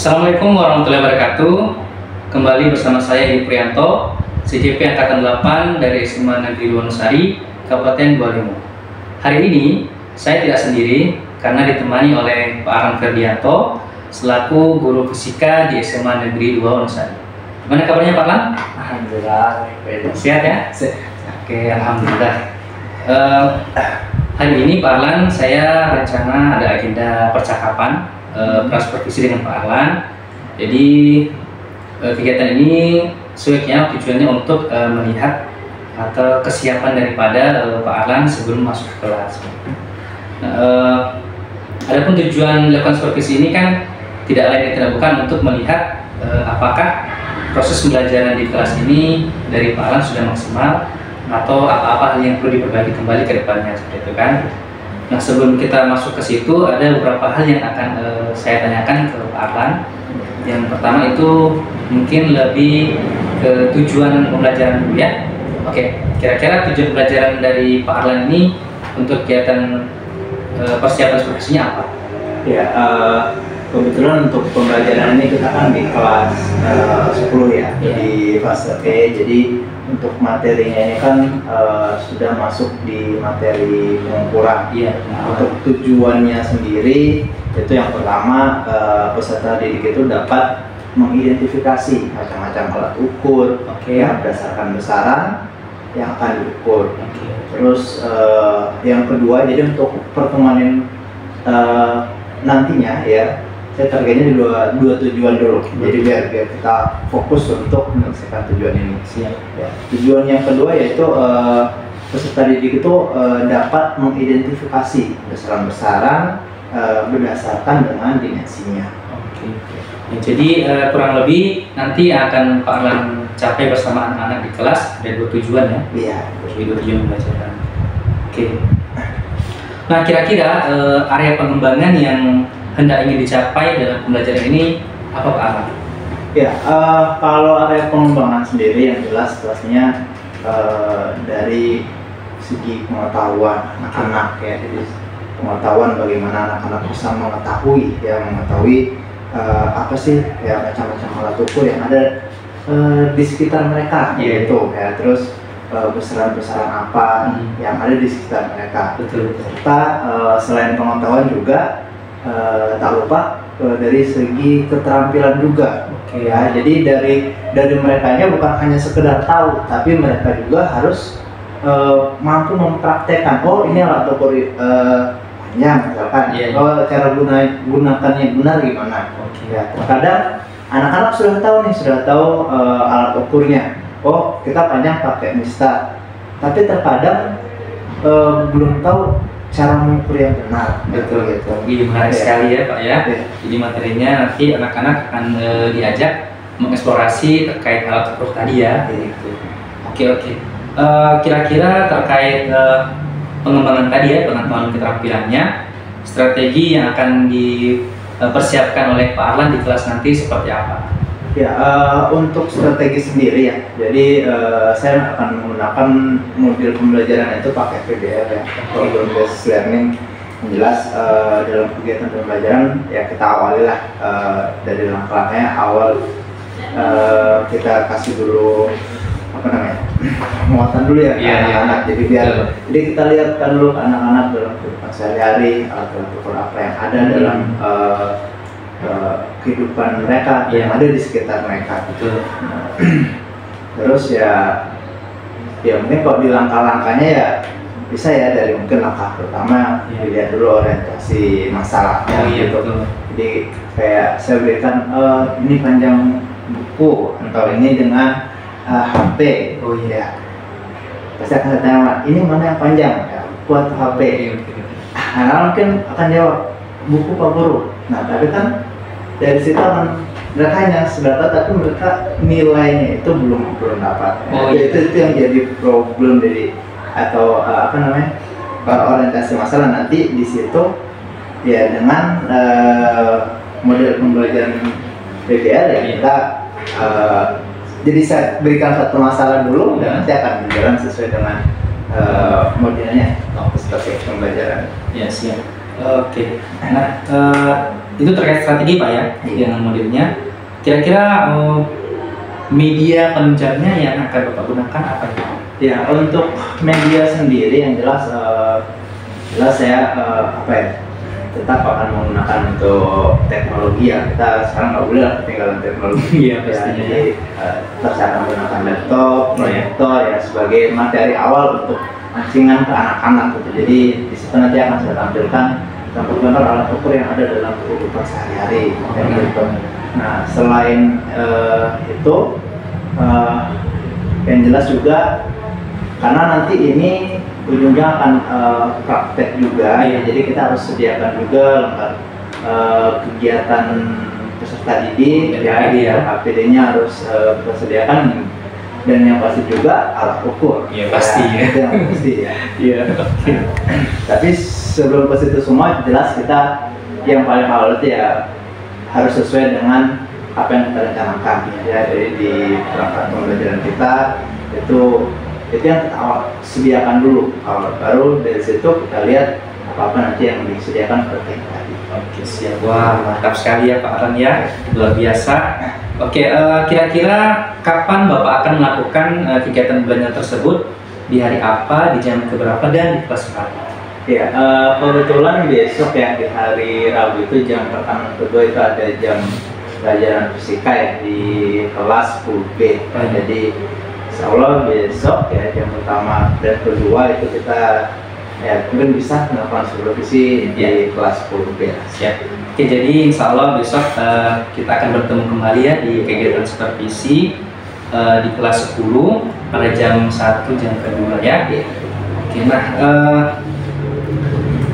Assalamualaikum warahmatullahi wabarakatuh. Kembali bersama saya Edi Prianto, CJP Angkatan 8 dari SMA Negeri Wonosari, Kabupaten Bualimo. Hari ini saya tidak sendiri karena ditemani oleh Pak Arlan Ferdianto selaku guru fisika di SMA Negeri 2 Wonosari. Gimana kabarnya Pak Arlan? Alhamdulillah, sehat ya? Oke, alhamdulillah. Hari ini Pak Arlan, saya rencana ada agenda percakapan prasupervisi dengan Pak Arlan. Jadi kegiatan ini sebaiknya tujuannya untuk melihat atau kesiapan daripada Pak Arlan sebelum masuk ke kelas. Adapun tujuan dilakukan supervisi ini kan tidak lain dan tidak bukan untuk melihat apakah proses pembelajaran di kelas ini dari Pak Arlan sudah maksimal atau apa-apa hal yang perlu diperbaiki kembali ke depannya, seperti itu kan. Nah, sebelum kita masuk ke situ ada beberapa hal yang akan saya tanyakan ke Pak Arlan. Yang pertama itu mungkin lebih ke tujuan pembelajaran dulu ya. Oke, kira-kira tujuan pembelajaran dari Pak Arlan ini untuk kegiatan persiapan supervisinya apa? Ya, kebetulan untuk pembelajaran ini kita kan di kelas 10 ya, di fase E. Jadi untuk materinya ini kan sudah masuk di materi pengukuran. Untuk tujuannya sendiri itu yang pertama, peserta didik itu dapat mengidentifikasi macam-macam alat ukur yang berdasarkan besaran yang akan diukur. Terus yang kedua, jadi untuk pertemuan nantinya ya, saya targetnya di dua tujuan dulu. Jadi biar kita fokus untuk menyelesaikan tujuan ini. Ya. Tujuan yang kedua yaitu peserta didik itu dapat mengidentifikasi besaran-besaran berdasarkan dengan dimensinya. Ya, jadi kurang lebih nanti akan Pak Arlan capai bersama anak-anak di kelas ada dua tujuan ya. Iya. Dua tujuan pembelajaran. Nah, kira-kira area pengembangan yang hendak ingin dicapai dalam pembelajaran ini apa Pak Arlan? Ya, kalau area pengembangan sendiri yang jelas pastinya dari segi pengetahuan anak-anak ya. Jadi pengetahuan bagaimana anak-anak bisa mengetahui apa sih ya macam-macam alat ukur yang ada di sekitar mereka gitu ya. Terus besaran-besaran apa yang ada di sekitar mereka. Serta selain pengetahuan juga tak lupa dari segi keterampilan juga. Ya, jadi dari merekanya bukan hanya sekedar tahu, tapi mereka juga harus mampu mempraktekkan. Oh, ini alat ukur panjang misalkan. Oh, cara gunakannya benar gimana. Ya, terkadang anak-anak sudah tahu alat ukurnya. Oh, kita panjang pakai mistar. Tapi terkadang belum tahu cara mengukur yang benar. Betul. Ini menarik sekali ya Pak ya. Jadi materinya nanti anak-anak akan diajak mengeksplorasi terkait alat ukur tadi ya. Oke. Kira-kira terkait pengembangan tadi ya, pengetahuan keterampilannya, strategi yang akan dipersiapkan oleh Pak Arlan di kelas nanti seperti apa? Ya, untuk strategi sendiri ya, jadi saya akan menggunakan modul pembelajaran itu pakai PBL ya, Problem Based Learning. Yang jelas dalam kegiatan pembelajaran ya kita awali lah dari langkah-langkahnya. Awal kita kasih dulu penguatan dulu ya anak-anak. Jadi jadi kita lihatkan dulu anak-anak dalam kehidupan sehari-hari, alat ukur apa yang ada dalam kehidupan mereka yang ada di sekitar mereka. Terus ya mungkin kalau di langkah-langkahnya ya bisa ya dari mungkin langkah pertama dilihat dulu orientasi masalahnya gitu. Jadi kayak saya berikan ini panjang buku atau ini dengan HP. Pasti akan saya tanya, ini mana yang panjang ya, buku atau HP? Anak mungkin akan jawab buku Pak Guru. Nah, tapi kan dari situ kan mereka hanya sudah tahu, tapi mereka nilainya itu belum dapat. Itu yang jadi problem dari atau orientasi masalah nanti di situ ya dengan model pembelajaran PBL ya kita jadi saya berikan satu masalah dulu dan nanti akan berjalan sesuai dengan modelnya strategi pembelajaran. Ya, siap. Oke. Nah, Itu terkait strategi Pak ya, dengan modelnya. Kira-kira media penunjangnya yang akan Bapak gunakan apa ya? Ya, untuk media sendiri yang jelas saya tetap akan menggunakan untuk teknologi ya. Kita sekarang nggak boleh lah ketinggalan teknologi. Iya, Ya, pastinya. jadi tetap saya akan menggunakan laptop, proyektor ya sebagai materi awal untuk matchingan ke anak-anak gitu. Jadi di situ nanti akan saya tampilkan gambar-gambar alat ukur yang ada dalam kehidupan sehari-hari. Gitu. Nah, selain itu yang jelas juga karena nanti ini ujungnya akan praktek juga ya, jadi kita harus sediakan juga lengkap kegiatan peserta didik ya, APD-nya harus kita sediakan dan yang pasti juga alat ukur. Iya pasti ya. Itu yang pasti ya. Iya. Tapi sebelum ke situ semua jelas kita yang paling awal itu ya harus sesuai dengan apa yang kita rencanakan ya. Jadi di perangkat pembelajaran kita itu yang kita awal sediakan dulu awal, baru dari situ kita lihat apa nanti yang disediakan seperti tadi. Oke siap, wah mantap sekali ya Pak Alan ya, luar biasa. Oke, kira-kira kapan Bapak akan melakukan kegiatan belajar tersebut, di hari apa, di jam keberapa, dan di kelas berapa? Ya, kebetulan besok ya di hari Rabu itu jam pertama kedua itu ada jam pelajaran fisika ya di kelas 10B. Jadi insya Allah besok ya jam pertama dan kedua itu kita ya mungkin bisa melakukan supervisi di kelas 10B. Siap. Oke, jadi insya Allah besok kita akan bertemu kembali ya di kegiatan supervisi di kelas 10 pada jam 1 jam kedua ya. Oke, nah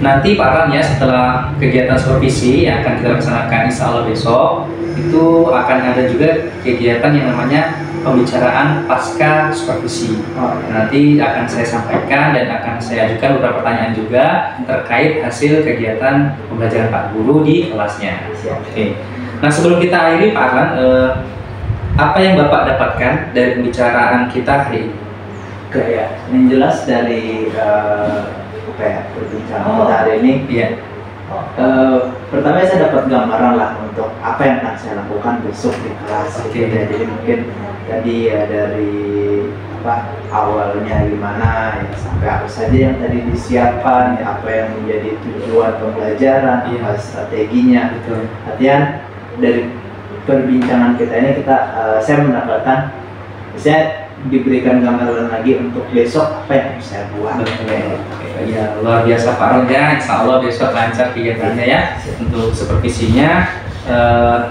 nanti Pak Alan ya setelah kegiatan supervisi yang akan kita laksanakan insya Allah besok itu akan ada juga kegiatan yang namanya pembicaraan pasca supervisi. Nanti akan saya sampaikan dan akan saya ajukan beberapa pertanyaan juga terkait hasil kegiatan pembelajaran Pak Guru di kelasnya. Oke. Nah sebelum kita akhiri Pak Alan, apa yang Bapak dapatkan dari pembicaraan kita hari ini? Oke ya, yang jelas dari perbincangan kita hari ini. Iya. Pertama saya dapat gambaran lah untuk apa yang akan saya lakukan besok di kelas. Oke. Jadi mungkin tadi ya dari awalnya gimana ya sampai apa saja yang tadi disiapkan ya, apa yang menjadi tujuan pembelajaran, apa strateginya. Betul. Artinya dari perbincangan kita ini saya mendapatkan saya diberikan gambaran lagi untuk besok apa yang harus saya buat. Ya luar biasa Pak Alan ya, insya Allah besok lancar kegiatannya ya untuk supervisinya.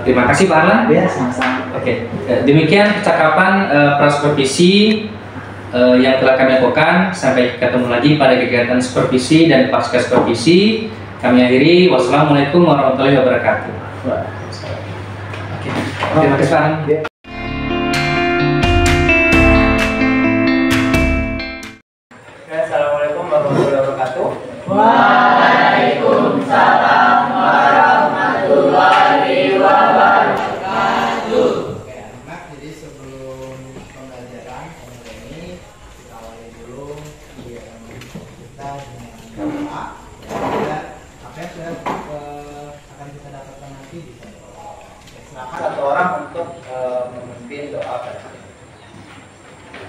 Terima kasih Pak Alan. Ya sama-sama. Oke, demikian percakapan prasupervisi yang telah kami lakukan. Sampai ketemu lagi pada kegiatan supervisi dan pasca supervisi. Kami akhiri. Wassalamualaikum warahmatullahi wabarakatuh. Oke, terima kasih Pak Alan. Assalamualaikum warahmatullahi wabarakatuh. Waalaikumsalam warahmatullahi wabarakatuh. Oke anak-anak, jadi sebelum pembelajaran ini kita awali dulu kegiatan kita dengan doa. Dan apa yang sudah akan kita dapatkan nanti bisa doa. Silakan satu orang untuk memimpin doa pada hari ini.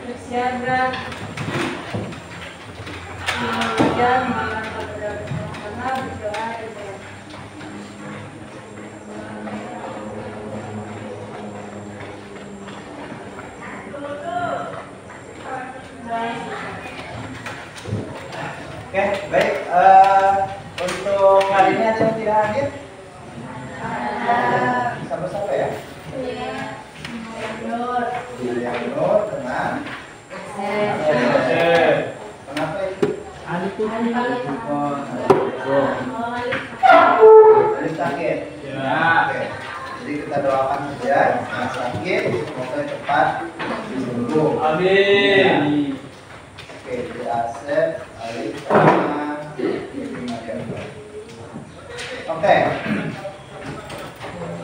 Bersiaga. Dan malam kepada bersama berdoa dan Oke, baik. Untuk kali ini ada yang tidak hadir? Sama-sama ya. Nur dengan kenapa itu? Alif sakit. Ya. Oke. Jadi kita doakan saja yang sakit semoga cepat sembuh. Amin. Oke, jadi Asep, Alif sama Oke.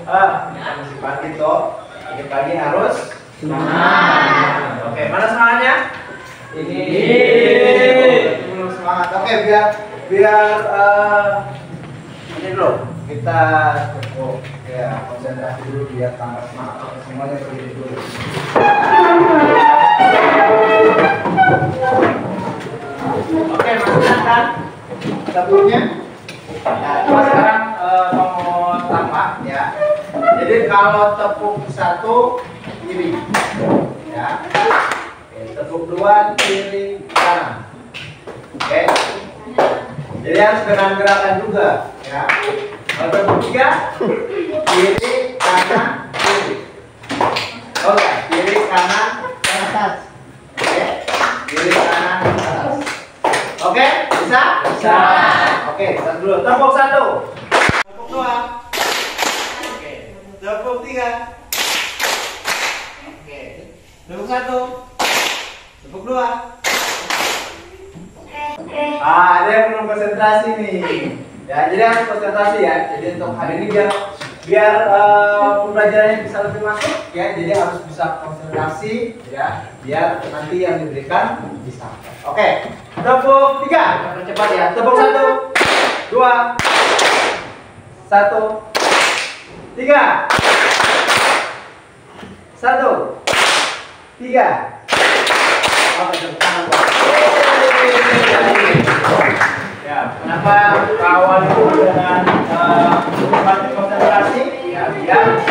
Masih pagi toh. Ini pagi harus semangat. Oke, mana semangatnya? Ini. Semangat. Oke, biar ini dulu. kita cukup ya konsentrasi dulu biar tambah semangat. Semuanya berdiri dulu. Oke, masukkan kan tepungnya. Nah, coba sekarang mau tambah ya. Jadi kalau tepung 1 kiri, ya. Oke, tepung 2 kiri kanan. Oke. Jadi harus dengan gerakan juga, ya. Kalau tepung 3 kiri kanan kiri. Oke, kiri kanan atas. Oke, kiri kanan atas. Oke, bisa? Bisa. Oke, start dulu. Tepung 1. Tepung 2. Oke. Tepung 3. Oke. Tepung 1. Tepung 2. Ada yang belum konsentrasi nih. Ya, jadi harus konsentrasi ya. Jadi untuk hari ini biar pembelajarannya bisa lebih masuk ya. Jadi harus bisa konsentrasi ya. Biar nanti yang diberikan bisa. Oke. Tepung 3. Cepat ya. Tepung 1. 2 1 3 1 3. Oke, tepuk tangan Pak. Ya, kenapa kawan itu dengan konsentrasi ya biar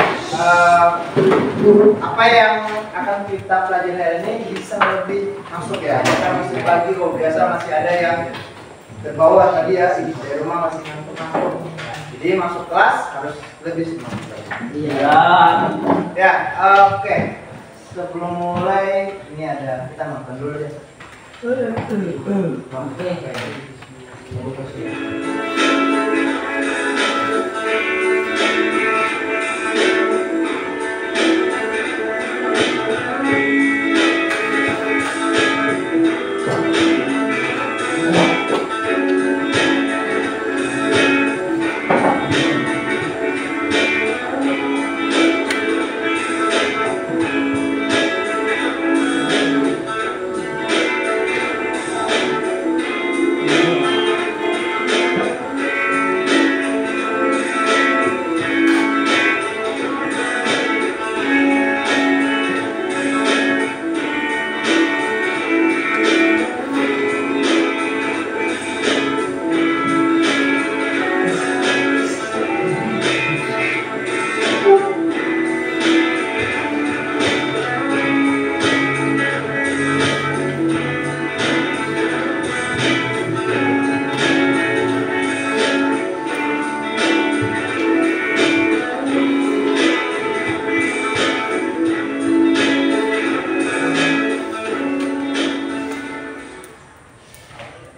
apa yang akan kita pelajari hari ini bisa lebih masuk ya. Kita masih pagi kok, biasa masih ada yang terbawa tadi ya, dari rumah masih ngantuk-ngantuk. Jadi masuk kelas harus lebih semangat. Iya. Ya, oke. Sebelum mulai ini ada kita nonton dulu deh. Oke.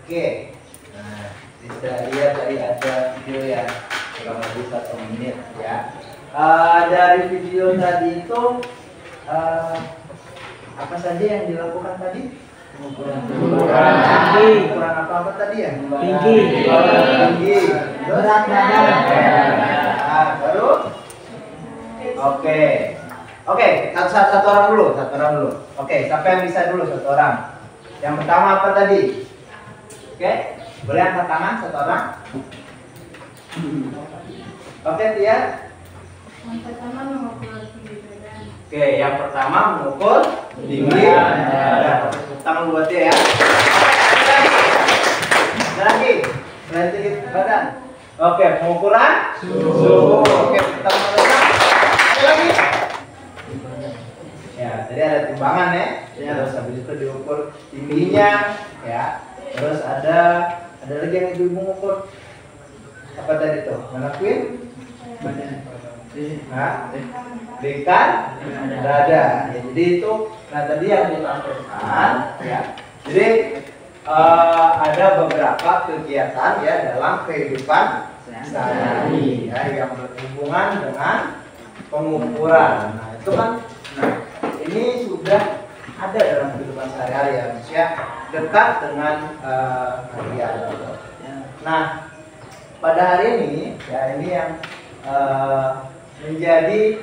Oke, nah bisa lihat tadi ada video ya kurang lebih 1 menit ya. Dari video tadi itu apa saja yang dilakukan tadi? Ukuran tinggi, ukuran apa tadi ya? Tinggi, berat badan. Nah, baru, oke, satu orang dulu, Oke, siapa yang bisa dulu satu orang? Yang pertama apa tadi? Oke, boleh angkat tangan satu orang. Oke, Tia. Yang pertama mengukur tinggi badan. Oke, yang pertama mengukur tinggi badan. Tepuk tangan buat dia ya. Ada lagi, selain tinggi badan. Oke, pengukuran suhu. Oke, kita mulai. Ada lagi. Ya, tadi ada timbangan ya. Terus habis itu diukur tingginya ya. Terus ada lagi yang ibu mengukur apa tadi tuh? Ngelakuin berikan dada. Ya, jadi itu, nah tadi yang ditampilkan ya. Jadi ada beberapa kegiatan ya dalam kehidupan sehari-hari ya yang berhubungan dengan pengukuran. Nah itu kan, nah ini sudah ada dalam kehidupan sehari-hari ya, manusia dekat dengan kalian. Nah pada hari ini ya ini yang menjadi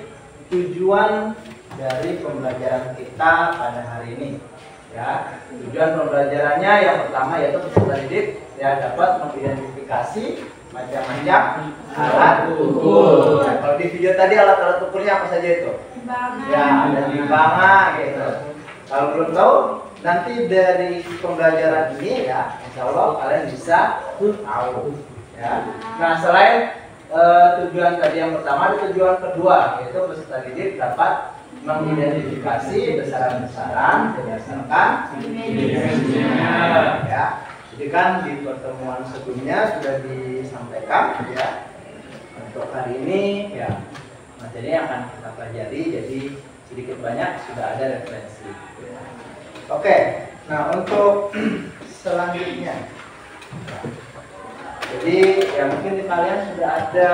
tujuan dari pembelajaran kita pada hari ini ya. Tujuan pembelajarannya yang pertama yaitu peserta didik ya dapat mengidentifikasi macam-macam alat ukur. Nah, kalau di video tadi alat-alat ukurnya apa saja itu? Timbangan. Ya, ada timbangan gitu. Kalau belum tahu, nanti dari pembelajaran ini ya, insya Allah kalian bisa tahu. Ya. Nah, selain tujuan tadi yang pertama, ada tujuan kedua, yaitu peserta didik dapat mengidentifikasi besaran-besaran berdasarkan dimensinya. Ya. Jadi kan di pertemuan sebelumnya sudah disampaikan ya. Untuk hari ini ya materi yang akan kita pelajari, jadi sedikit banyak sudah ada referensi. Oke, nah untuk selanjutnya, jadi ya mungkin di kalian sudah ada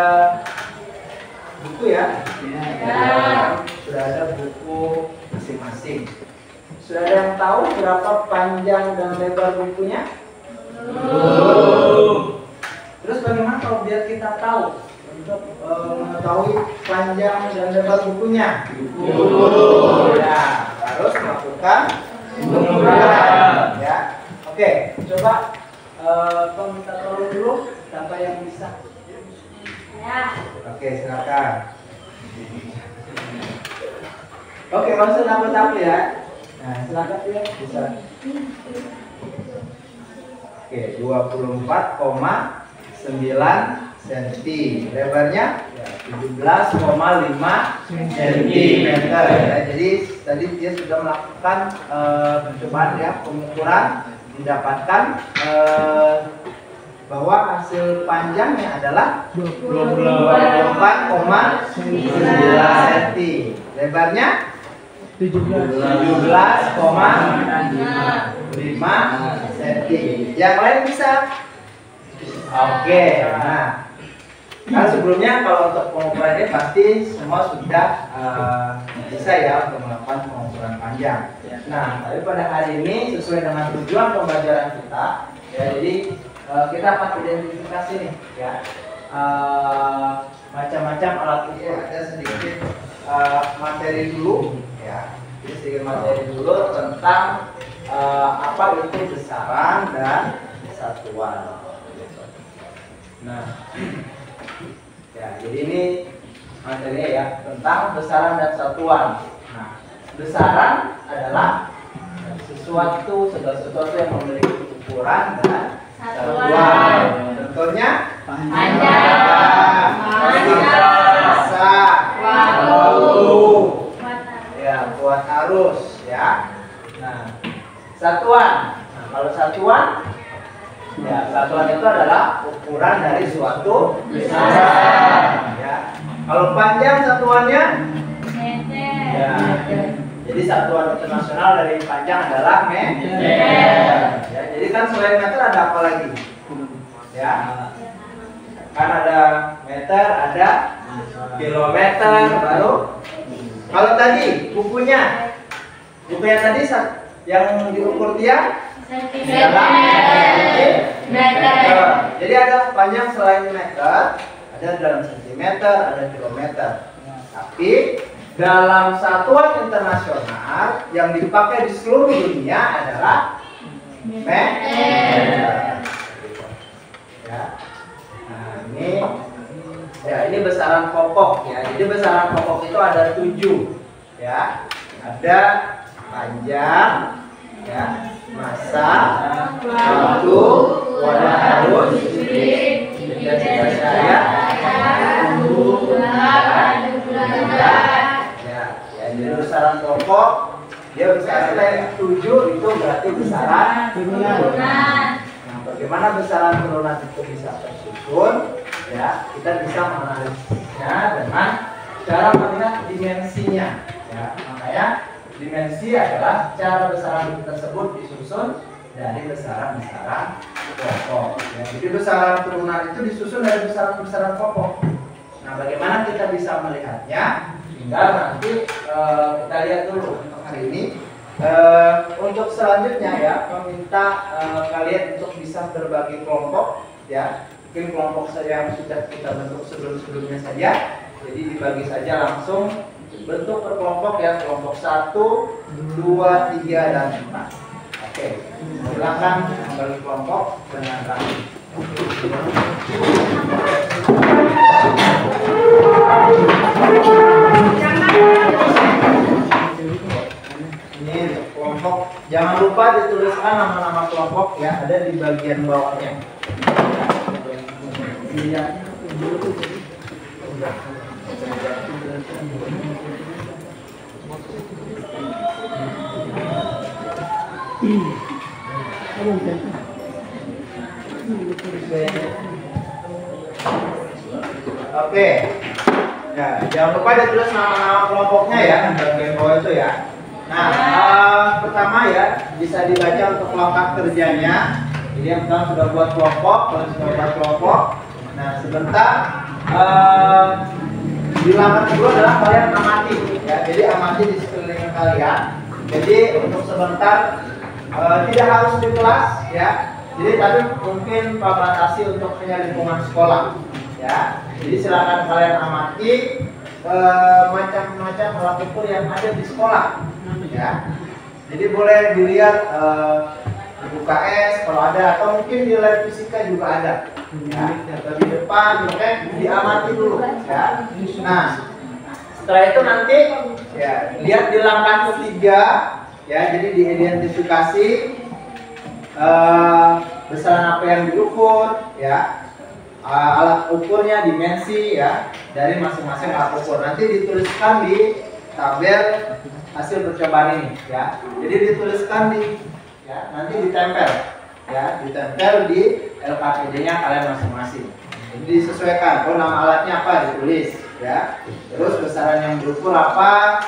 buku ya, sudah ada buku masing-masing. Sudah ada yang tahu berapa panjang dan lebar bukunya? Terus bagaimana kalau biar kita tahu untuk mengetahui panjang dan lebar bukunya? Ya, harus melakukan pengukuran. Ya, oke. Coba kamu minta tolong dulu, siapa yang bisa? Ya. Oke, silakan. Oke, nggak usah takut-takut ya. Nah, silakan ya, bisa. Oke, 24,9 cm. Lebarnya 17,5 cm. Ya, jadi tadi dia sudah melakukan percobaan ya, pengukuran, didapatkan bahwa hasil panjangnya adalah 24,9 cm. Lebarnya 17,5 cm. Yang lain bisa? Oke. Nah, kan sebelumnya kalau untuk pengukuran ini pasti semua sudah bisa ya untuk melakukan pengukuran panjang. Nah, tapi pada hari ini sesuai dengan tujuan pembelajaran kita, ya jadi kita akan identifikasi nih ya macam-macam alat ukur. Ada sedikit materi dulu ya. Jadi sedikit materi dulu tentang apa itu besaran dan satuan. Nah, ya jadi ini materinya ya tentang besaran dan satuan. Nah, besaran adalah segala sesuatu yang memiliki ukuran dan satuan. Contohnya Panjang, besar, waktu, ya kuat arus ya. Nah, satuan. Nah, kalau satuan, ya satuan itu adalah ukuran dari suatu besaran. Ya. Kalau panjang satuannya, meter. ya. Jadi satuan internasional dari panjang adalah meter. Ya, jadi kan selain meter ada apa lagi? Ya, kan ada meter, ada kilometer, baru. Kalau tadi bukunya tadi yang diukur dia Meter. Jadi ada panjang selain meter, ada dalam sentimeter, ada kilometer. Tapi dalam satuan internasional yang dipakai di seluruh dunia adalah meter. Ya. Nah, ini besaran pokok ya. Jadi besaran pokok itu ada 7 ya. Ada panjang ya, massa, waktu, warna arus, intensitas cahaya, ya, jadi besaran pokok dia besaran 7 itu berarti besaran turunan. Nah, bagaimana besaran turunan itu bisa tersusun? Ya, kita bisa menganalisisnya dengan cara melihat dimensinya. Ya, makanya dimensi adalah cara besaran tersebut disusun dari besaran-besaran pokok. Ya, jadi besaran turunan itu disusun dari besaran-besaran pokok. Nah, bagaimana kita bisa melihatnya? Tinggal nanti kita lihat dulu untuk hari ini. Untuk selanjutnya ya, meminta kalian untuk bisa berbagi kelompok ya. Mungkin kelompok saya yang sudah kita bentuk sebelum-sebelumnya saja. Jadi dibagi saja langsung bentuk per kelompok ya, kelompok 1, 2, 3 dan 4. Oke. Silakan membagi kelompok dengan rapi. Ini kelompok, jangan lupa dituliskan nama-nama kelompok ya, ada di bagian bawahnya. Oke. Ya, jangan lupa ditulis nama-nama kelompoknya ya, di bagian bawah itu ya. Nah, pertama ya, bisa dibaca untuk langkah kerjanya. Jadi yang pertama sudah buat kelompok, kalau sudah buat kelompok. Nah, sebentar di langkah kedua adalah kalian amati ya. Jadi amati di sekeliling kalian. Jadi untuk sebentar tidak harus di kelas ya. Jadi tapi mungkin Pak batasi untuk hanya lingkungan sekolah ya. Jadi silakan kalian amati macam-macam alat ukur yang ada di sekolah ya. Jadi boleh dilihat buku KS kalau ada, atau mungkin di lab fisika juga ada ya. Di depan oke, diamati dulu ya. Nah, setelah itu nanti ya lihat di langkah ketiga ya. Jadi diidentifikasi besaran apa yang diukur ya, alat ukurnya, dimensi ya dari masing-masing alat ukur. Nanti dituliskan di tabel hasil percobaan ini ya. Jadi dituliskan di ya, nanti ditempel ya, ditempel di LKPD-nya kalian masing-masing. Jadi disesuaikan, oh nama alatnya apa ditulis ya. Terus besaran yang diukur apa,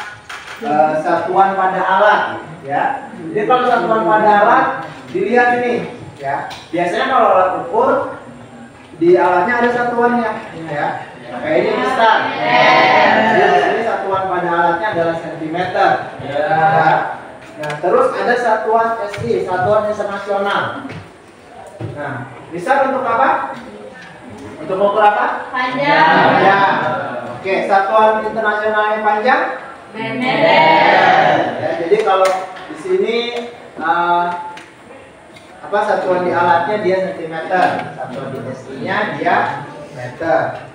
satuan pada alat ya. Jadi kalau satuan pada alat dilihat ini ya. Biasanya kalau alat ukur di alatnya ada satuannya ya. Kayak ini besar. Jadi satuan pada alatnya adalah sentimeter. Ya. Nah, terus ada satuan SI, satuan internasional. Nah, bisa untuk apa? Untuk ukur apa? Panjang. Panjang. Oke, satuan internasional yang panjang? Meter. Ya, jadi kalau di sini apa satuan di alatnya dia sentimeter, satuan di SI-nya dia meter.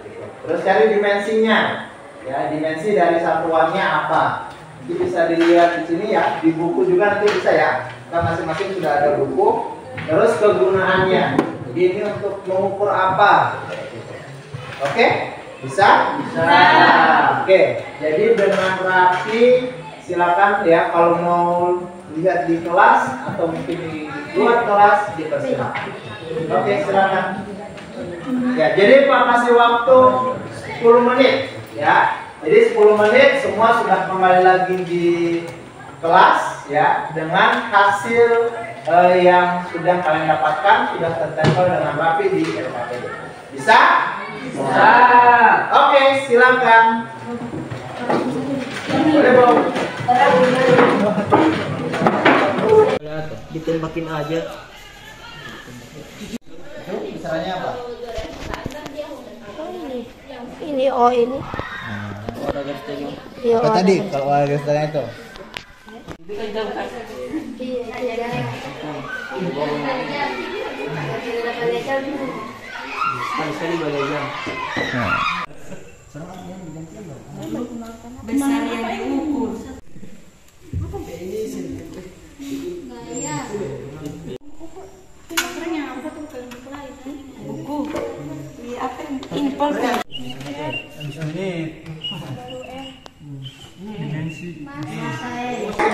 Terus cari dimensinya. Ya, dimensi dari satuannya apa? Nanti bisa dilihat di sini ya, di buku juga nanti bisa ya. Kita masing-masing sudah ada buku. Terus kegunaannya. Jadi ini untuk mengukur apa? Oke? Bisa? Bisa. Oke. Jadi dengan rapi silakan ya, kalau mau lihat di kelas atau mungkin di luar kelas dipersilakan. Oke, silakan. Ya, jadi Pak kasih waktu 10 menit ya. Jadi 10 menit semua sudah kembali lagi di kelas ya, dengan hasil yang sudah kalian dapatkan sudah tertempel dengan rapi di LKPD. Bisa? Bisa. Oke, silakan. Boleh, Bang. Ditembakin aja. Misalnya apa? Ini oh ini. Ada garis tengah. Iya, Apa tadi kalau garis tengah itu? Sekali balik jam. Besar yang diukur. Buku. Apa impor kan?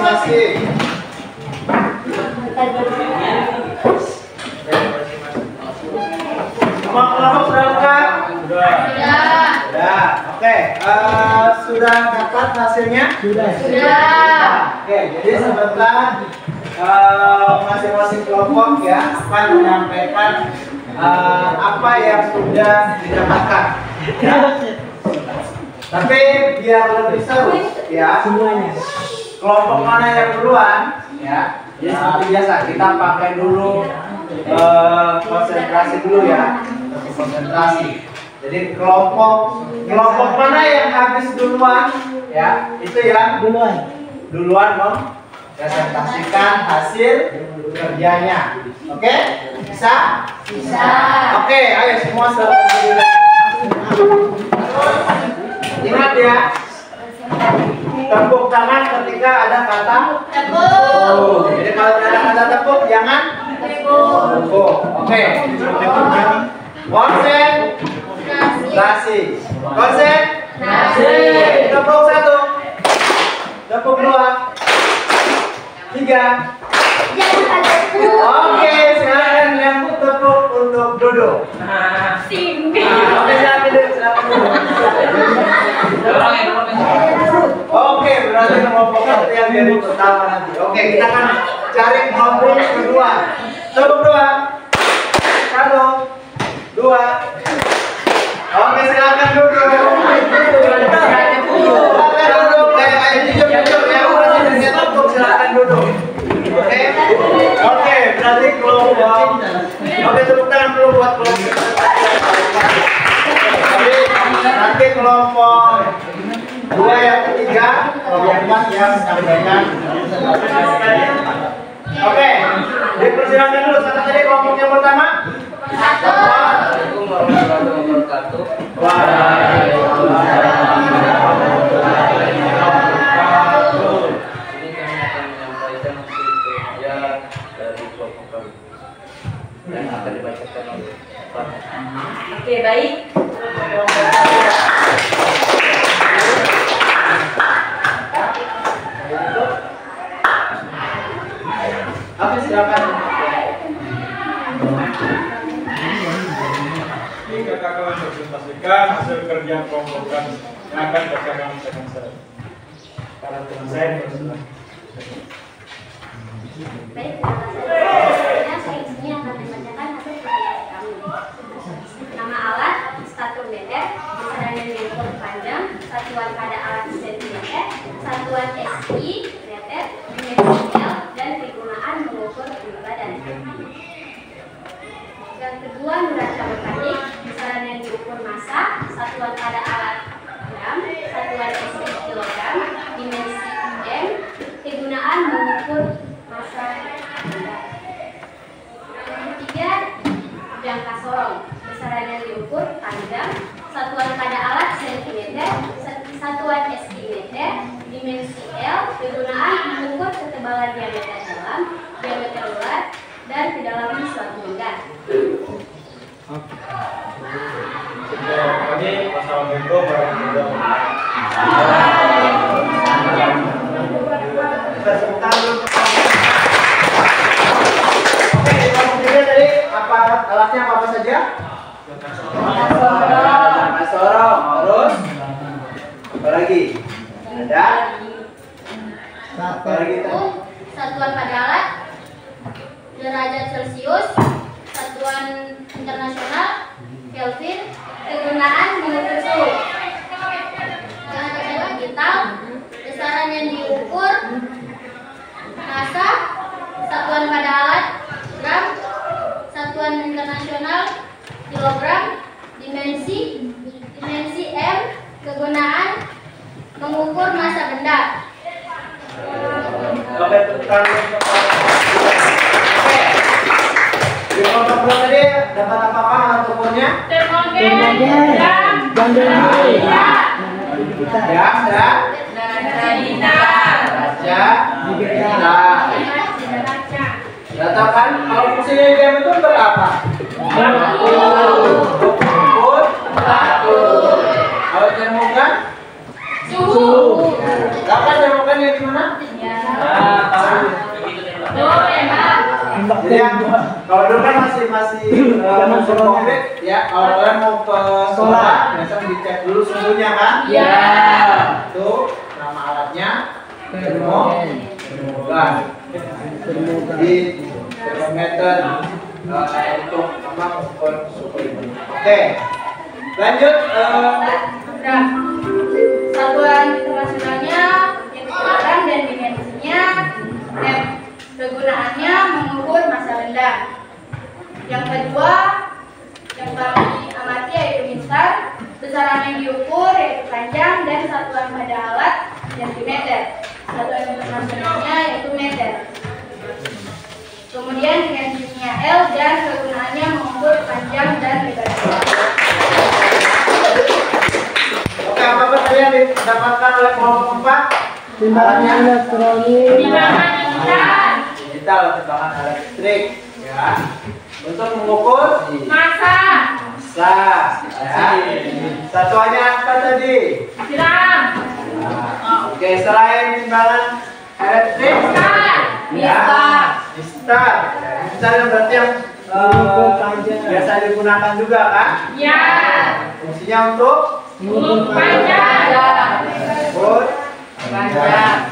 Masih. Semua kelompok sudah lengkap? Sudah. Sudah. Oke. Sudah dapat hasilnya? Sudah. Oke. Jadi sebentar masing-masing kelompok ya akan menyampaikan apa yang sudah didapatkan. Ya. Tapi biar lebih seru ya, semuanya. Kelompok mana yang duluan ya? Jadi seperti biasa kita pakai dulu konsentrasi dulu ya, konsentrasi. Jadi kelompok mana yang habis duluan ya? Itu yang duluan Bang. presentasikan hasil kerjanya. Oke? Bisa? Bisa. Oke, ayo semua selamat berdiri. Ingat ya, tepuk tangan ketika ada kata tepuk. Jadi kalau ada kata tepuk jangan tepuk. Oke. Konsentrasi. Konsentrasi. Tepuk 1. Tepuk 2. 3. Oke, silakan yang tepuk untuk duduk. Oke, silakan duduk, silakan duduk. Oke, berarti kelompok satu yang jadi pertama nanti. Oke, kita akan cari kelompok kedua. Tepuk 2. 1, 2. Oke, silakan duduk. Silakan duduk. Ayo jujur ya, presentasinya tepuk, silakan duduk. Oke. Oke, berarti kelompok. Oke, tepuk tangan dulu buat kelompok. Nanti kelompok 2 yang ketiga, kelompok yang menyampaikan. Oke, dipersilakan dulu. Siapa tadi kelompok yang pertama? Assalamualaikum warahmatullahi wabarakatuh. Ini kami akan menyampaikan hasil kerja dari kelompok kami yang akan dibacakan oleh Pak. Oke, baik. Oke, silakan. Ini kakak akan presentasikan hasil kerja kelompok kami yang akan kakak sampaikan saya. Para teman saya bersilakan. Baik, saya sini akan membacakan hasil kerja kami. Nama alat statometer, besaran yang diukur panjang, satuan pada alat sentimeter, satuan SI meter, dimensi L, dan kegunaan mengukur berat badan. Yang kedua, neraca mekanik, besaran yang diukur massa, satuan pada alat gram, satuan SI kilogram, dimensi M, kegunaan mengukur massa benda. Yang ketiga, jangka sorong, besaran yang diukur panjang, satuan pada alat sentimeter, satuan SI meter, dimensi L, kegunaan mengukur ketebalan diameter dalam, diameter luar, dan kedalaman suatu benda. Kami wassalamualaikum warahmatullahi Tepuk Oke, kelompok 3 tadi apa alatnya apa saja? Jangka sorong. Terus apa lagi? Ada apa lagi? Satuan pada alat, derajat Celcius, satuan internasional, Kelvin, kegunaan mengukur suhu. Yang digital, besaran yang diukur, massa, satuan pada alat, gram, satuan internasional, kilogram, dimensi M, kegunaan mengukur massa benda. Oke, tepuk tangan. Oke. Di kelompok 2 tadi dapat apa alat ukurnya? Termometer, Ya, data kan kalau fungsinya diameter berapa? 40. Kalau termogan suhu. Kapan termogan yang gimana? Jadi yang kalau dulu kan masih termometer ya. Kalau kalian mau ke solar, biasanya dicek dulu suhunya kan? Ya. Itu nama alatnya termogan. Jadi termometer untuk mengukur suhu. Oke, lanjut. Satuan internasionalnya, kilogram dan dimensinya, dan kegunaannya mengukur massa benda. Yang kedua, yang kami amati yaitu instar, besaran yang diukur yaitu panjang dan satuan pada alat cm. Satuan internasionalnya yaitu meter. Alatnya elektronik. Timbangan digital. digital, timbangan elektrik, ya. Untuk mengukur Massa. massa, ya. Satuannya apa tadi? Gram. Nah, oke, selain timbangan elektrik, ya, mistar. Mistar yang berarti yang biasa digunakan juga kan? Ya. Fungsinya untuk Panjang. ukur panjang.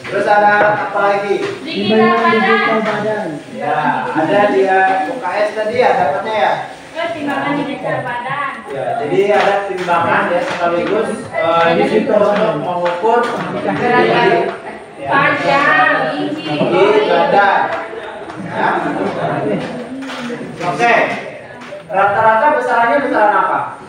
Terus ada apa lagi? Digital badan. Ya, ada dia UKS tadi ya dapatnya ya. Timbangan digital badan. Ya, jadi ada timbangan ya sekaligus di situ untuk mengukur tinggi, ya, Panjang, tinggi. tinggi badan. Ya. Oke. Rata-rata besarannya besaran apa?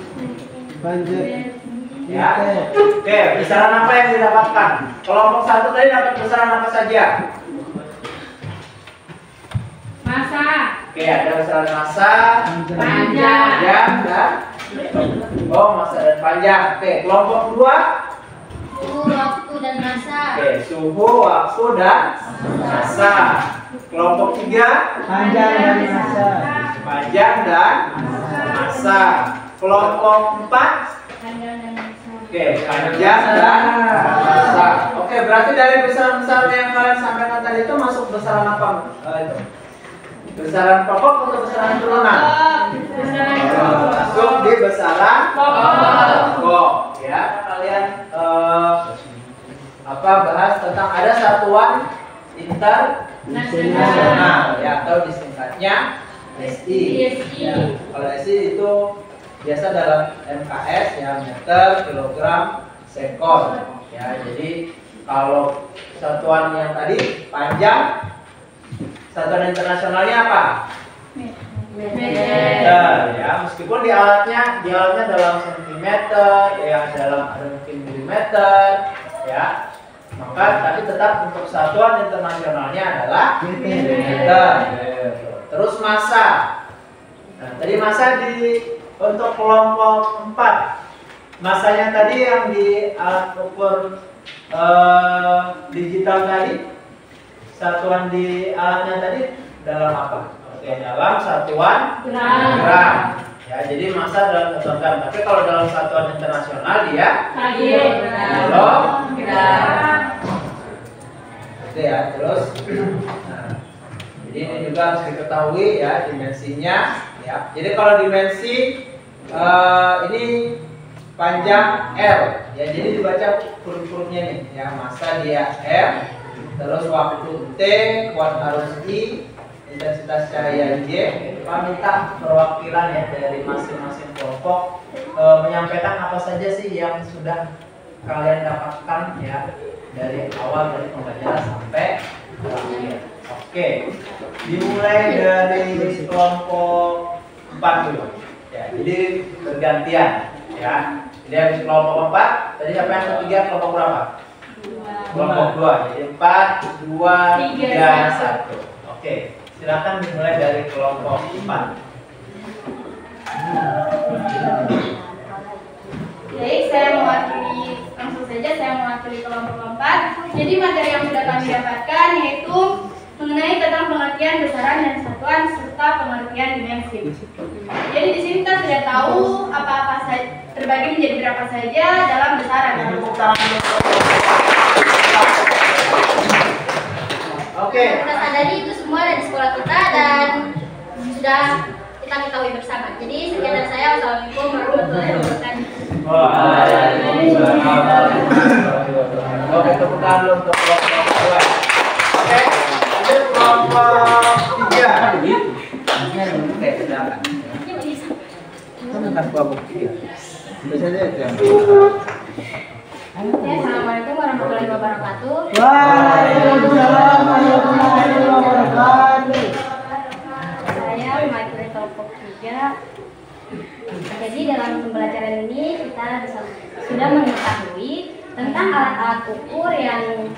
Ya. Oke, besaran apa yang didapatkan? Kelompok 1 tadi dapat besaran apa saja? Massa. Oke, ada besaran massa, Panjang. panjang dan massa dan panjang. Oke, kelompok 2. Suhu, waktu, dan massa. Oke, suhu, waktu dan massa. Kelompok 3. Panjang dan massa. Panjang dan massa. Kelompok 4. Panjang dan massa. Oke, panjang dan massa. Oke, berarti dari besaran-besaran yang kalian sampaikan tadi itu masuk besaran apa? Itu? Besaran pokok atau besaran turunan? Masuk di besaran pokok. Ya, kalian bahas tentang ada satuan internasional ya, atau disingkatnya SI. Ya, kalau SI itu biasa dalam MKS ya, meter, kilogram, sekon. Ya, jadi kalau satuan yang tadi panjang, satuan internasionalnya apa? Meter. Ya, meskipun di alatnya dalam sentimeter, ya ada mungkin milimeter, ya. Maka tapi tetap untuk satuan internasionalnya adalah meter. Terus massa. Nah, tadi massa untuk kelompok 4. Massanya tadi yang di alat ukur digital tadi, satuan di alatnya tadi dalam apa? Oke, dalam satuan gram. Ya, jadi massa dalam satuan gram. Tapi kalau dalam satuan internasional dia kilogram. Oke ya, terus. Nah, jadi ini juga harus diketahui ya dimensinya. Ya, jadi kalau dimensi ini panjang L. Ya, jadi dibaca huruf-hurufnya nih. Ya, massa dia M. Terus waktu T, kuat arus I, intensitas cahaya J. Pak minta perwakilan ya dari masing-masing kelompok menyampaikan apa saja sih yang sudah kalian dapatkan ya dari awal dari pembelajaran sampai terakhir. Oke, dimulai dari kelompok 4 dulu. Ya, jadi bergantian ya. Jadi habis kelompok 4, tadi siapa yang ketiga kelompok berapa? Kelompok 2. Jadi 4, 2, 3, 1. Oke, silakan dimulai dari kelompok 4. Baik, saya langsung saja saya mewakili kelompok 4. Jadi materi yang sudah kami dapatkan yaitu mengenai tentang pengertian besaran dan satuan serta pengertian dimensi. Jadi di sini kita sudah tahu apa-apa saja terbagi menjadi berapa saja dalam besaran. Oke. Kita sadari itu semua ada di sekolah kita dan sudah kita ketahui bersama. Jadi sekian dari saya. Wassalamualaikum warahmatullahi wabarakatuh. Oke, tepuk tangan dulu untuk kelompok 2. Oke, lanjut kelompok 3. Oke, silakan. Kelompok 3. Biasanya itu yang Assalamualaikum warahmatullahi wabarakatuh. Waalaikumsalam warahmatullahi wabarakatuh. Saya mewakili kelompok 3. Jadi dalam pembelajaran ini kita sudah mengetahui tentang alat-alat ukur yang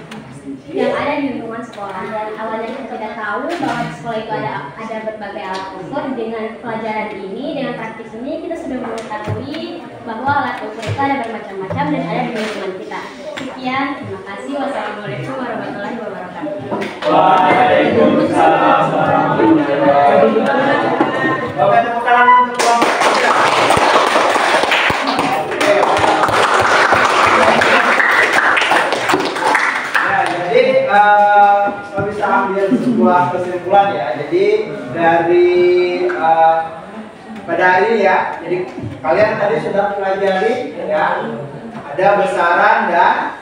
ada di lingkungan sekolah. Dan awalnya kita tidak tahu bahwa di sekolah itu ada berbagai alat ukur. Dengan pelajaran ini, dengan praktis ini kita sudah mengetahui bahwa alat ukur itu ada bermacam-macam dan ada di lingkungan kita. Sekian, terima kasih. Wassalamualaikum warahmatullahi wabarakatuh. Waalaikumsalam warahmatullahi wabarakatuh. Oke, tepuk tangan untuk kelompok 3. Saya bisa ambil sebuah kesimpulan ya. Jadi dari pada hari ini ya, jadi kalian tadi sudah pelajari ya, ada besaran dan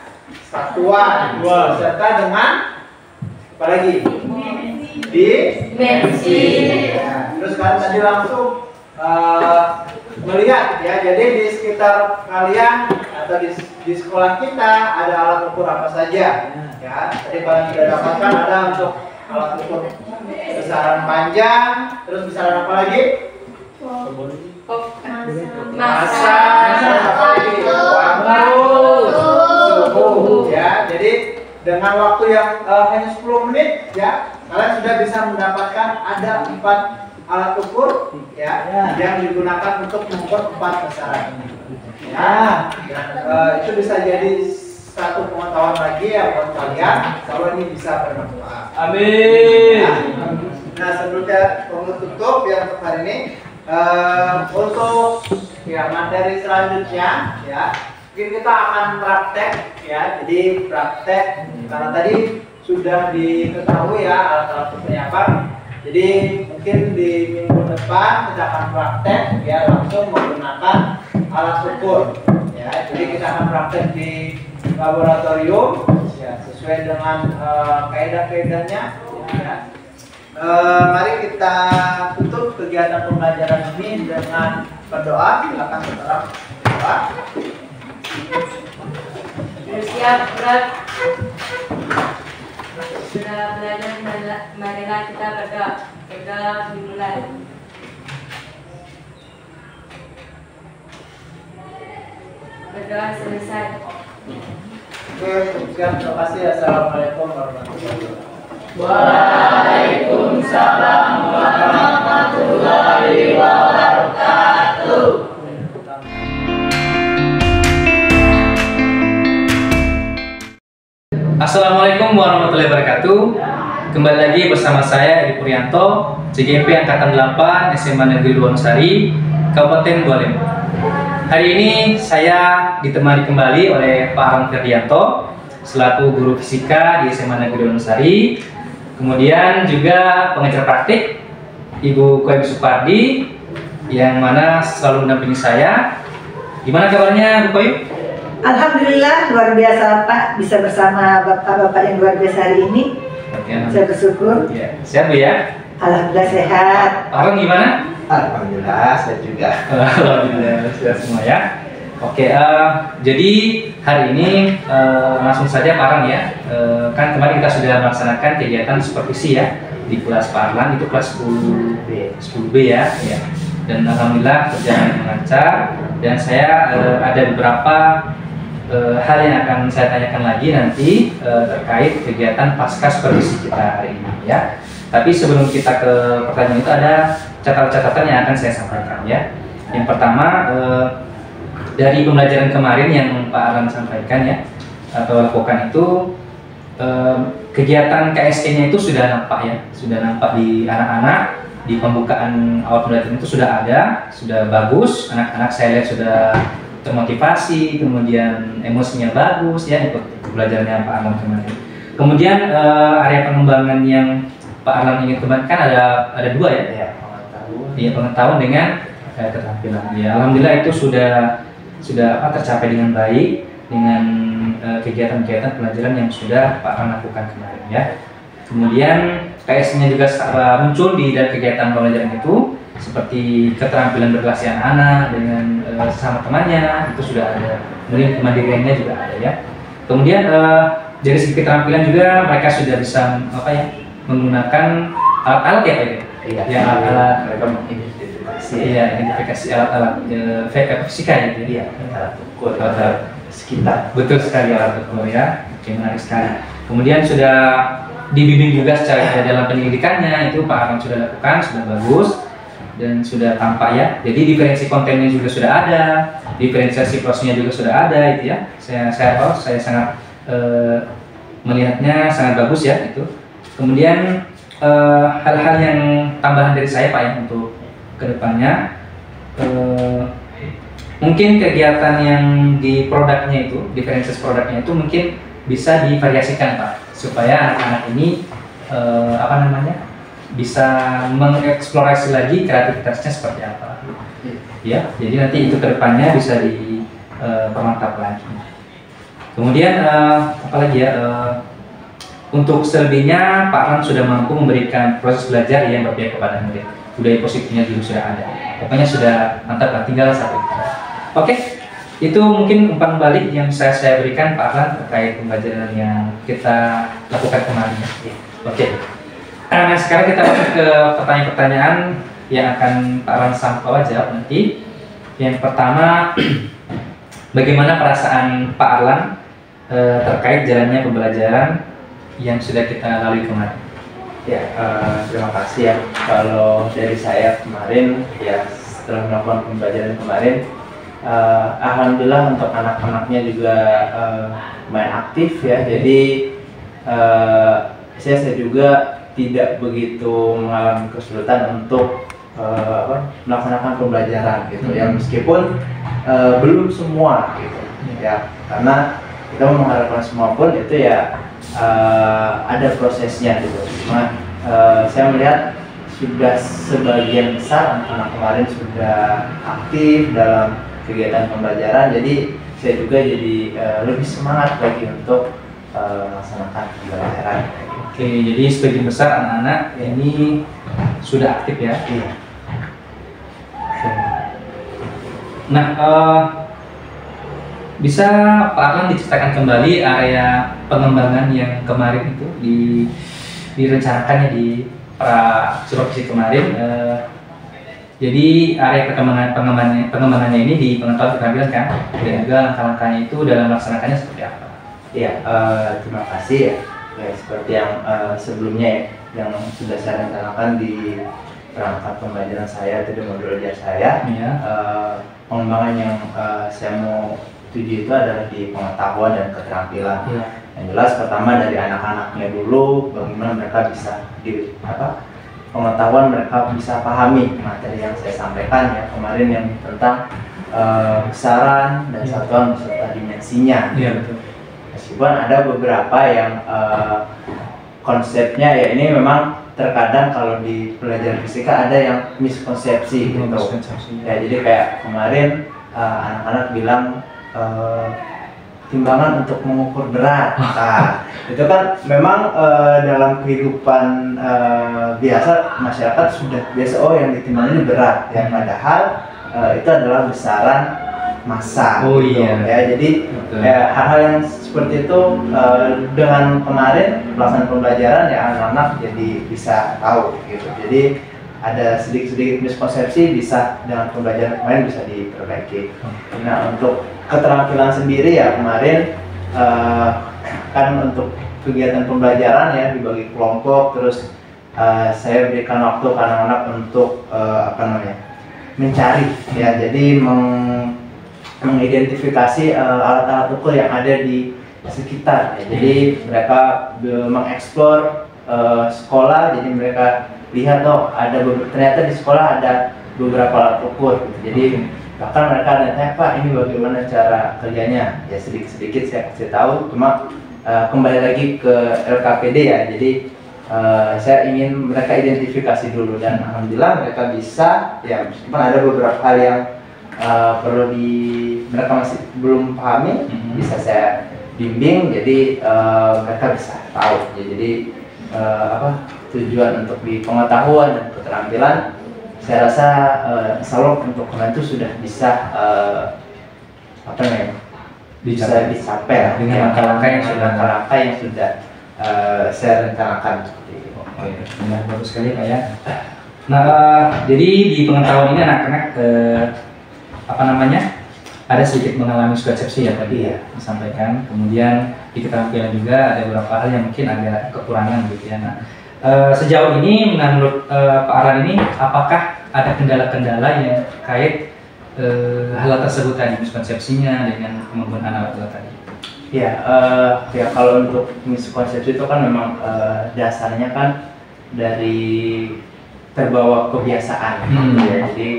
satuan serta dengan apa lagi? Dimensi. Ya, terus kalian tadi langsung melihat ya, jadi di sekitar kalian atau di sekolah kita ada alat ukur apa saja ya. Tadi kalian sudah dapatkan ada untuk alat ukur besaran panjang, terus besaran apa lagi? Massa, apa lagi? Waktu, suhu ya. Jadi dengan waktu yang hanya 10 menit ya, kalian sudah bisa mendapatkan ada 4 alat ukur ya, yang digunakan untuk mengukur 4 besaran ya. Itu bisa jadi satu pengetahuan lagi ya buat kalian, kalau ini bisa bermanfaat. Amin. Ya. Nah, sebelumnya penutup yang untuk hari ini, untuk ya materi selanjutnya ya, mungkin kita akan praktek ya. Jadi praktek karena tadi sudah diketahui ya alat-alat ukurnya apa. Jadi mungkin di minggu depan kita akan praktek ya, langsung menggunakan alat ukur ya. Jadi kita akan praktek di laboratorium ya, sesuai dengan kaidah-kaidahnya ya. Mari kita tutup kegiatan pembelajaran ini dengan berdoa. Silakan saudara berdoa. Siap, berat. Sudah belajar, marilah kita berdoa. Berdoa dimulai. Berdoa selesai. Oke, sekian, terima kasih. Assalamualaikum warahmatullahi wabarakatuh. Waalaikumsalam warahmatullahi wabarakatuh. Assalamualaikum warahmatullahi wabarakatuh. Kembali lagi bersama saya Edi Puryanto, CGP Angkatan 8 SMA Negeri Wonosari, Kabupaten Bua Lembu. Hari ini saya ditemani kembali oleh Pak Aram Ferdianto selaku guru fisika di SMA Negeri Wonosari. Kemudian juga pengajar praktik Ibu Koyib Supardi yang mana selalu mendampingi saya. Gimana kabarnya Bu Koyib? Alhamdulillah luar biasa Pak, bisa bersama bapak-bapak yang luar biasa hari ini. Saya bersyukur. Ya, sehat Bu ya? Alhamdulillah sehat. Pak Aram gimana? Alhamdulillah saya juga. Alhamdulillah sehat semua ya. Oke, jadi hari ini langsung saja Pak Arlan ya. Kan kemarin kita sudah melaksanakan kegiatan supervisi ya di kelas Pak Arlan, itu kelas 10B ya. Dan alhamdulillah berjalan dengan lancar. Dan saya ada beberapa hal yang akan saya tanyakan lagi nanti terkait kegiatan pasca supervisi kita hari ini ya. Tapi sebelum kita ke pertanyaan itu ada catatan-catatan yang akan saya sampaikan ya. Yang pertama, dari pembelajaran kemarin yang Pak Arlan sampaikan ya atau lakukan itu, kegiatan KSE-nya itu sudah nampak ya, sudah nampak di anak-anak. Di pembukaan awal pembelajaran itu sudah ada, sudah bagus, anak-anak saya lihat sudah termotivasi, kemudian emosinya bagus ya ikut pembelajarannya Pak Arlan kemarin. Kemudian area pengembangan yang Pak Arlan ingin kembangkan ada dua ya, pengetahuan dengan keterampilan. Ya, alhamdulillah itu sudah tercapai dengan baik dengan kegiatan-kegiatan pelajaran yang sudah Pak Arlan lakukan kemarin ya. Kemudian KS-nya juga muncul di dalam kegiatan pembelajaran itu, seperti keterampilan berrelasi anak-anak dengan sesama temannya itu sudah ada. Kemudian kemandiriannya juga ada ya. Kemudian dari segi keterampilan juga mereka sudah bisa menggunakan alat-alat ya Pak ya. Iya. Ya alat-alat identifikasi alat-alat fisika gitu ya. Iya, alat ukur Alat sekitar. betul sekali alat ukur ya. Oke, menarik sekali. Kemudian sudah dibimbing juga secara dalam pendidikannya itu Pak Arlan sudah lakukan, sudah bagus dan sudah tampak ya. Jadi diferensi kontennya juga sudah ada, diferensiasi prosesnya juga sudah ada itu ya. Saya sangat melihatnya sangat bagus ya itu. Kemudian hal-hal yang tambahan dari saya Pak ya untuk kedepannya, mungkin kegiatan yang di produknya itu, diferensiasi produknya itu mungkin bisa divariasikan Pak, supaya anak-anak ini bisa mengeksplorasi lagi kreativitasnya seperti apa. Ya, jadi nanti itu kedepannya bisa dipermantap lagi. Kemudian apalagi ya, untuk selebihnya Pak Arlan sudah mampu memberikan proses belajar yang berpihak kepada murid. Budaya positifnya juga sudah ada. Pokoknya sudah mantap lah, tinggal satu. Oke, itu mungkin umpan balik yang saya berikan Pak Arlan terkait pembelajaran yang kita lakukan kemarin. Oke. Nah, sekarang kita masuk ke pertanyaan-pertanyaan yang akan Pak Arlan Sampawa jawab nanti. Yang pertama, bagaimana perasaan Pak Arlan terkait jalannya pembelajaran yang sudah kita lalui kemarin? Ya, terima kasih ya. Kalau dari saya kemarin ya, setelah melakukan pembelajaran kemarin, alhamdulillah untuk anak-anaknya juga lumayan aktif ya. Jadi saya juga tidak begitu mengalami kesulitan untuk melaksanakan pembelajaran gitu ya, meskipun belum semua gitu ya, karena kita mengharapkan semua pun itu ya ada prosesnya gitu. Cuma saya melihat sudah sebagian besar anak-anak kemarin sudah aktif dalam kegiatan pembelajaran, jadi saya juga jadi lebih semangat lagi untuk melaksanakan pembelajaran. Oke, jadi sebagian besar anak-anak ini sudah aktif ya? Iya. Nah, bisa Pak Arlan diceritakan kembali area pengembangan yang kemarin itu direncanakannya di pra-supervisi kemarin. Jadi area pengembangannya ini di pengetahuan keterampilan kan, dan juga langkah-langkahnya itu dalam melaksanakannya seperti apa? Iya, terima kasih ya. Ya, seperti yang sebelumnya ya, yang sudah saya rencanakan di perangkat pembelajaran saya atau di modul belajar saya, ya. Pengembangan yang saya mau tuju itu adalah di pengetahuan dan keterampilan. Ya. Yang jelas pertama dari anak-anaknya dulu, bagaimana mereka bisa pengetahuan mereka bisa pahami materi yang saya sampaikan ya kemarin yang tentang besaran dan satuan beserta dimensinya. Iya betul. Meskipun ada beberapa yang konsepnya ya ini memang terkadang kalau di pelajaran fisika ada yang miskonsepsi gitu. Ya jadi kayak kemarin anak-anak bilang timbangan untuk mengukur berat. Nah, itu kan memang dalam kehidupan biasa masyarakat sudah biasa yang ditimbang ini berat ya, padahal itu adalah besaran massa. Oh gitu, iya. Ya jadi hal-hal yang seperti itu dengan kemarin pelaksanaan pembelajaran ya anak-anak jadi bisa tahu gitu. Jadi ada sedikit-sedikit miskonsepsi bisa dengan pembelajaran kemarin bisa diperbaiki. Nah untuk keterampilan sendiri ya kemarin kan untuk kegiatan pembelajaran ya dibagi kelompok, terus saya berikan waktu ke anak-anak untuk mencari ya, jadi mengidentifikasi alat-alat ukur yang ada di sekitar ya. Jadi mereka mengeksplor sekolah, jadi mereka lihat ternyata di sekolah ada beberapa alat ukur gitu. Jadi bahkan mereka nanya, Pak ini bagaimana cara kerjanya ya, sedikit-sedikit saya kasih tahu. Cuma kembali lagi ke LKPD ya, jadi saya ingin mereka identifikasi dulu dan alhamdulillah mereka bisa ya, meskipun ada beberapa hal yang perlu mereka masih belum pahami, bisa saya bimbing jadi mereka bisa tahu ya. Jadi tujuan untuk di pengetahuan dan keterampilan saya rasa insya Allah untuk kemarin itu sudah bisa bisa dicapai dengan langkah-langkah yang sudah saya rencanakan seperti itu. Ya, bagus sekali Pak ya. Nah, jadi di pengetahuan ini anak-anak ada sedikit mengalami miskonsepsi ya tadi ya disampaikan. Kemudian di keterampilan juga ada beberapa hal yang mungkin agak kekurangan gitu ya. Nah, sejauh ini menurut Pak Arlan ini apakah ada kendala-kendala yang terkait hal tersebut tadi, miskonsepsinya dengan penggunaan alat-alat tadi? Ya, ya kalau untuk miskonsepsi itu kan memang dasarnya kan dari terbawa kebiasaan. Ya, jadi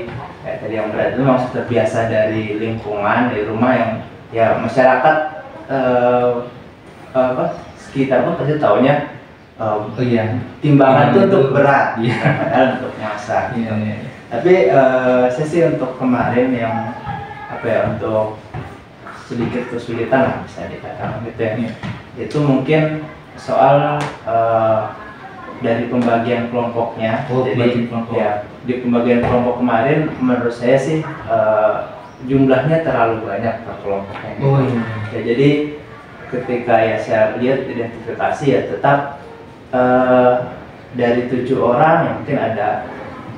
kayak tadi yang berat itu maksud terbiasa dari lingkungan, dari rumah yang ya masyarakat sekitar pun pasti taunya timbangan itu untuk berat, padahal untuk masak. Tapi saya sih untuk kemarin yang untuk sedikit kesulitan lah bisa dikatakan gitu ya. Itu mungkin soal dari pembagian kelompoknya. Jadi kelompok. Ya, di pembagian kelompok kemarin menurut saya sih jumlahnya terlalu banyak per kelompoknya. Ya, jadi ketika ya saya lihat identifikasi ya tetap dari 7 orang yang mungkin ada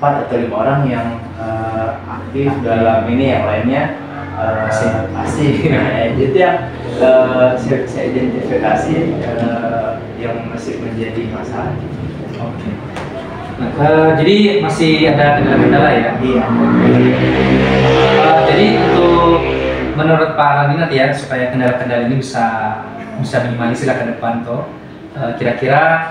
4 atau 5 orang yang aktif dalam ini, yang lainnya asik. Nah, itu yang saya identifikasi yang masih menjadi masalah. Oke. Nah, jadi masih ada kendala-kendala ya? Iya. Jadi untuk menurut Pak Alan nanti ya, supaya kendala-kendala ini bisa minimalisir ke depan tuh, kira-kira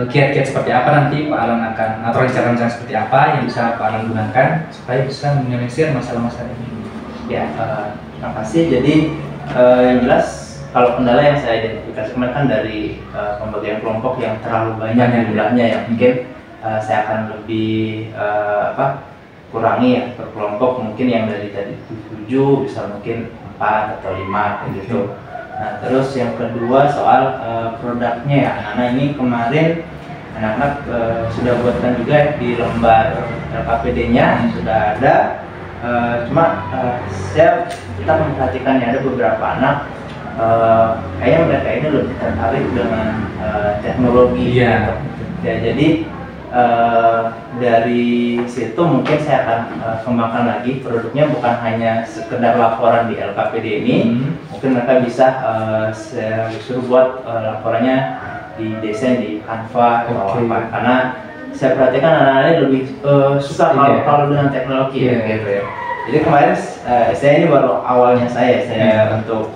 kiat-kiat seperti apa nanti Pak Alan akan, atau rencana-rencana seperti apa yang bisa Pak Alan gunakan supaya bisa minimalisir masalah-masalah ini? Ya, terima kasih. Jadi yang jelas kalau kendala yang saya identifikasi kemarin kan dari pembagian kelompok yang terlalu banyak jumlahnya ya, mungkin saya akan lebih kurangi ya per kelompok, mungkin yang dari tadi 7 bisa mungkin 4 atau 5 gitu. Nah, terus yang kedua soal produknya ya, anak-anak ini kemarin anak-anak sudah buatkan juga ya, di lembar LKPD-nya sudah ada. Cuma saya tetap memperhatikan ya, ada beberapa anak kayaknya mereka ini lebih tertarik dengan teknologi. Iya. Ya, jadi dari situ mungkin saya akan kembangkan lagi produknya, bukan hanya sekedar laporan di LKPD ini. Mungkin mereka bisa saya suruh buat laporannya di desain di Canva atau apa, karena saya perhatikan anak-anak lebih suka kalau dengan teknologi gitu ya. Jadi kemarin saya ini baru awalnya saya untuk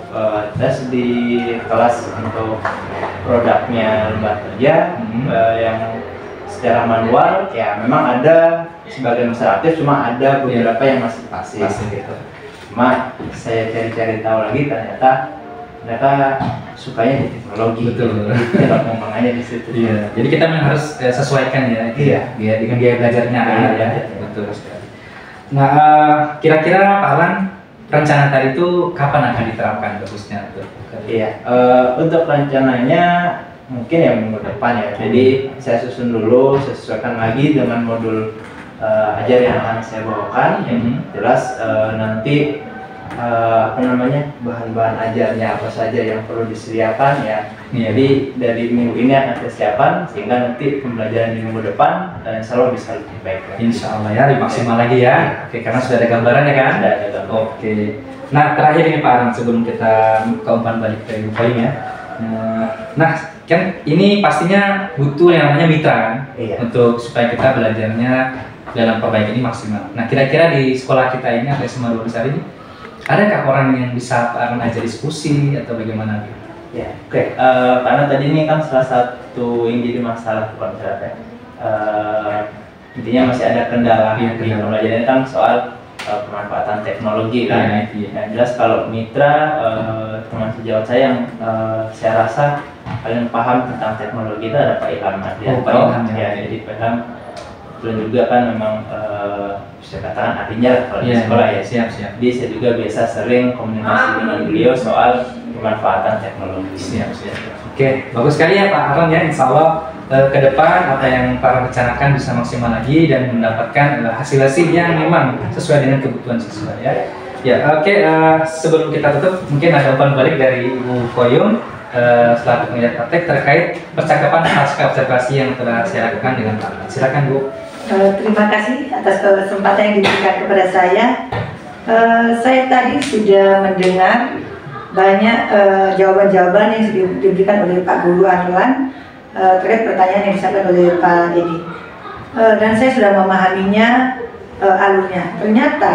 tes di kelas untuk produknya lembar kerja yang secara manual ya, memang ada sebagian besar aktif, cuma ada beberapa yang masih pasif gitu. Cuma saya cari-cari tahu lagi, ternyata mereka sukanya di teknologi. Betul. Tidak pengembangannya di situ. Iya. Jadi kita memang harus sesuaikan ya. Iya. Dengan gaya belajarnya ya. Betul sekali. Nah, kira-kira Pak Alan, rencana tadi itu kapan akan diterapkan khususnya untuk? Iya. Untuk rencananya mungkin ya minggu depan ya. Jadi saya susun dulu, saya sesuaikan lagi dengan modul ajar yang akan saya bawakan. Yang jelas nanti bahan-bahan ajarnya apa saja yang perlu disediakan ya. Jadi dari minggu ini akan kesiapan sehingga nanti pembelajaran di minggu depan insya Allah bisa lebih baik. Insya Allah ya, lebih maksimal lagi ya. Oke, karena sudah ada gambaran ya kan? Sudah ada gambaran. Oke. Nah, terakhir ini Pak Alan sebelum kita ke umpan balik ke poin ya. Nah, kan ini pastinya butuh yang namanya mitra kan? Untuk supaya kita belajarnya dalam perbaikan ini maksimal. Nah, kira-kira di sekolah kita ini atau SMA 2 Besar ini adakah orang yang bisa Pak Alan ajar diskusi atau bagaimana gitu? Ya, oke. Karena tadi ini kan salah satu yang jadi masalah bukan intinya masih ada kendala di pembelajaran kan soal pemanfaatan teknologi kan. Nah, jelas kalau mitra teman sejawat saya yang saya rasa paling paham tentang teknologi itu ada Pak Ilham Mardianto. Jadi Pak Ilham dan juga kan memang bisa katakan artinya kalau di sekolah ya. Siap. Jadi saya juga biasa sering komunikasi dengan beliau soal pemanfaatan teknologi. Siap. Oke, bagus sekali ya Pak Alan ya. Insya Allah ke depan apa yang Pak Alan rencanakan bisa maksimal lagi dan mendapatkan hasil-hasil yang memang sesuai dengan kebutuhan siswa ya. Ya, oke. Sebelum kita tutup, mungkin ada umpan balik dari Ibu Koyum selaku pengajar praktek terkait percakapan pasca observasi yang telah saya lakukan dengan Pak Alan. Silakan Bu. Terima kasih atas kesempatan yang diberikan kepada saya. Saya tadi sudah mendengar banyak jawaban-jawaban yang diberikan oleh Pak Guru Arlan terkait pertanyaan yang disampaikan oleh Pak Edi. Dan saya sudah memahaminya alurnya. Ternyata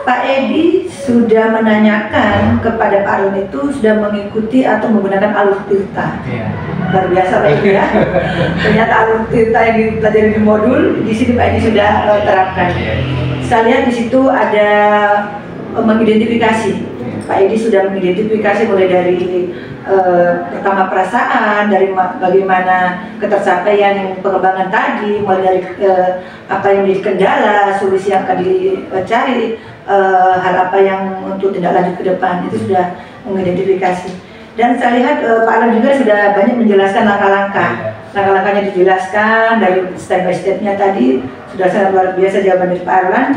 Pak Edi sudah menanyakan kepada Pak Arun itu sudah mengikuti atau menggunakan alur tirta. Iya. Luar biasa Pak Edi ya. Ternyata alur tirta yang dipelajari di modul di sini Pak Edi sudah terapkan. Saya lihat di situ ada mengidentifikasi. Pak Edi sudah mengidentifikasi mulai dari pertama perasaan, dari bagaimana ketercapaian pengembangan tadi, mulai dari apa yang menjadi kendala, solusi yang akan dicari, hal apa yang untuk tindak lanjut ke depan, itu sudah mengidentifikasi. Dan saya lihat Pak Alan juga sudah banyak menjelaskan langkah-langkah. Langkah-langkahnya dijelaskan dari step by step-nya tadi, sudah sangat luar biasa jawaban dari Pak Alan.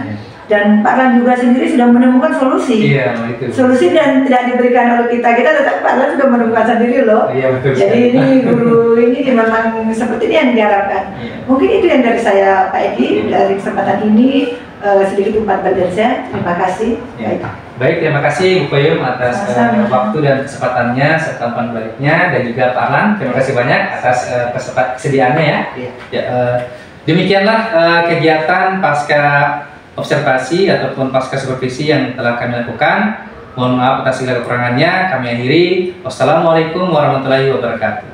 Dan Pak Alan juga sendiri sudah menemukan solusi. Iya, itu. Solusi dan tidak diberikan oleh kita, tetapi Pak Alan sudah menemukan sendiri loh. Iya, betul. Jadi ini guru ini memang seperti ini yang diharapkan. Iya. Mungkin itu yang dari saya Pak Edi, dari kesempatan ini sedikit umpan balik dari saya. Terima kasih. Ya. Baik, terima kasih Bu Payum atas waktu dan kesempatannya serta umpan baliknya, dan juga Pak Alan, terima kasih banyak atas kesediaannya ya. Ya, demikianlah kegiatan pasca observasi ataupun pasca supervisi yang telah kami lakukan. Mohon maaf atas segala kekurangannya. Kami akhiri. Wassalamualaikum warahmatullahi wabarakatuh.